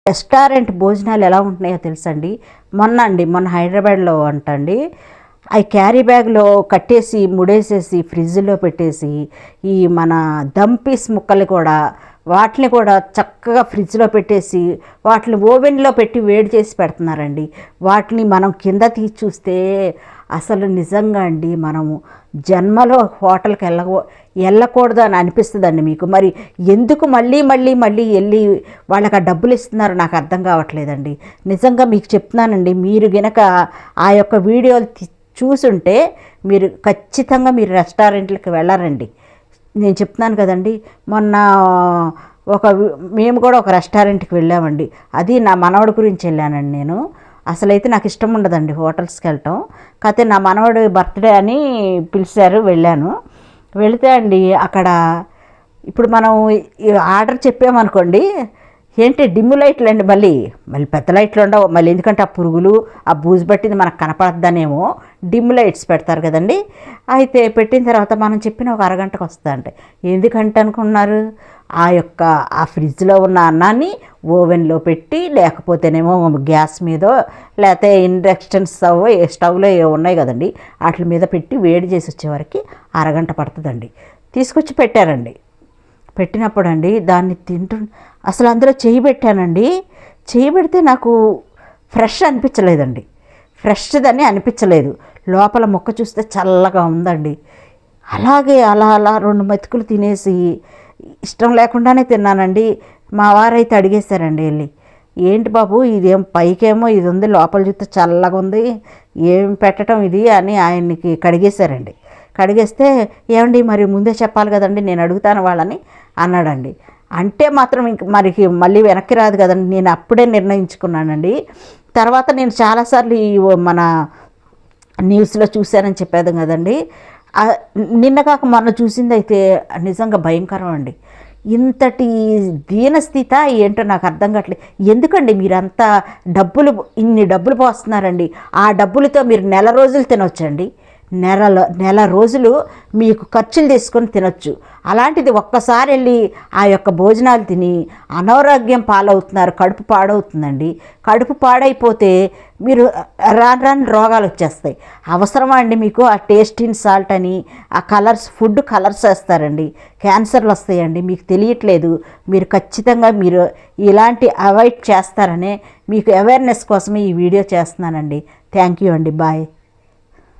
Restaurant భోజనాలు ఎలా ఉంటున్నాయో తెలుసండి. మొన్న హైదరాబాద్లో అంటండి, అవి క్యారీ బ్యాగ్లో కట్టేసి ముడేసేసి ఫ్రిడ్జ్లో పెట్టేసి ఈ మన దమ్ పీస్ ముక్కలు కూడా వాటిని కూడా చక్కగా ఫ్రిడ్జ్లో పెట్టేసి వాటిని ఓవెన్లో పెట్టి వేడి చేసి పెడుతున్నారండి. వాటిని మనం కింద తీసి చూస్తే అసలు నిజంగా అండి మనము జన్మలో హోటల్కి వెళ్ళకూడదు అని అనిపిస్తుందండి మీకు. మరి ఎందుకు మళ్ళీ వెళ్ళి వాళ్ళకి ఆ డబ్బులు ఇస్తున్నారో నాకు అర్థం కావట్లేదండి. నిజంగా మీకు చెప్తున్నానండి, మీరు గనక ఆ యొక్క వీడియోలు చూసుంటే మీరు ఖచ్చితంగా మీరు రెస్టారెంట్లకి వెళ్ళారండి. నేను చెప్తున్నాను కదండి, మొన్న మేము కూడా ఒక రెస్టారెంట్కి వెళ్ళామండి. అది నా మనవడి గురించి వెళ్ళానండి. నేను అసలైతే నాకు ఇష్టం ఉండదండి హోటల్స్కి వెళ్ళటం. కాకపోతే నా మనవడి బర్త్డే అని పిలిచారు, వెళ్ళాను. వెళితే అండి అక్కడ ఇప్పుడు మనం ఆర్డర్ చెప్పామనుకోండి, ఏంటి డిమ్ లైట్లు అండి, మళ్ళీ పెద్ద లైట్లు ఉండవు మళ్ళీ, ఎందుకంటే ఆ పురుగులు ఆ బూజు పట్టింది మనకు కనపడద్దనేమో డిమ్ లైట్స్ పెడతారు కదండి. అయితే పెట్టిన తర్వాత మనం చెప్పిన ఒక అరగంటకు వస్తుందంటే, ఎందుకంటే అనుకున్నారు, ఆ ఫ్రిడ్జ్లో ఉన్న అన్నాన్ని ఓవెన్లో పెట్టి, లేకపోతేనేమో గ్యాస్ మీదో లేకపోతే ఇండక్షన్ స్టవ్లో ఉన్నాయి కదండి, వాటి మీద పెట్టి వేడి చేసి వచ్చేవరకు అరగంట పడుతుందండి. తీసుకొచ్చి పెట్టారండి. పెట్టినప్పుడు అండి దాన్ని అసలు అందులో చేయి పెట్టానండి. చేయి పెడితే నాకు ఫ్రెష్ అనిపించలేదండి, ఫ్రెష్దని అనిపించలేదు. లోపల ముక్క చూస్తే చల్లగా ఉందండి. అలాగే అలా 2 మెతుకులు తినేసి ఇష్టం లేకుండానే తిన్నానండి. మా వారైతే అడిగేశారండి వెళ్ళి, ఏంటి బాబు ఇదేం పైకేమో ఇది ఉంది, లోపల చూస్తే చల్లగా ఉంది, ఏం పెట్టడం ఇది అని ఆయనకి కడిగేశారండి. కడిగేస్తే, ఏమండి మరి ముందే చెప్పాలి కదండి, నేను అడుగుతాను వాళ్ళని అన్నాడండి. అంటే మాత్రం ఇంక మళ్ళీ వెనక్కి రాదు కదండి, నేను అప్పుడే నిర్ణయించుకున్నానండి. తర్వాత నేను చాలాసార్లు మన న్యూస్లో చూశానని చెప్పేది కదండి, నిన్న కాక మొన్న చూసింది అయితే నిజంగా భయంకరం అండి. ఇంతటి దీనస్థితి ఏంటో నాకు అర్థం కావట్లేదు. ఎందుకండి మీరంతా ఇన్ని డబ్బులు పోస్తున్నారండి? ఆ డబ్బులతో మీరు నెల రోజులు తినొచ్చండి. నెల రోజులు మీకు ఖర్చులు తీసుకొని తినొచ్చు. అలాంటిది ఒక్కసారి వెళ్ళి ఆ యొక్క భోజనాలు తిని అనారోగ్యం పాలవుతున్నారు, కడుపు పాడవుతుందండి. కడుపు పాడైపోతే మీరు రాని రోగాలు వచ్చేస్తాయి. అవసరమా అండి మీకు ఆ టేస్ట్ ఇన్ సాల్ట్ అని ఆ ఫుడ్ కలర్స్ వేస్తారండి, క్యాన్సర్లు వస్తాయండి. మీకు తెలియట్లేదు. మీరు ఖచ్చితంగా ఇలాంటి అవాయిడ్ చేస్తారనే మీకు అవేర్నెస్ కోసమే ఈ వీడియో చేస్తున్నానండి. థ్యాంక్ యూ అండి. బాయ్.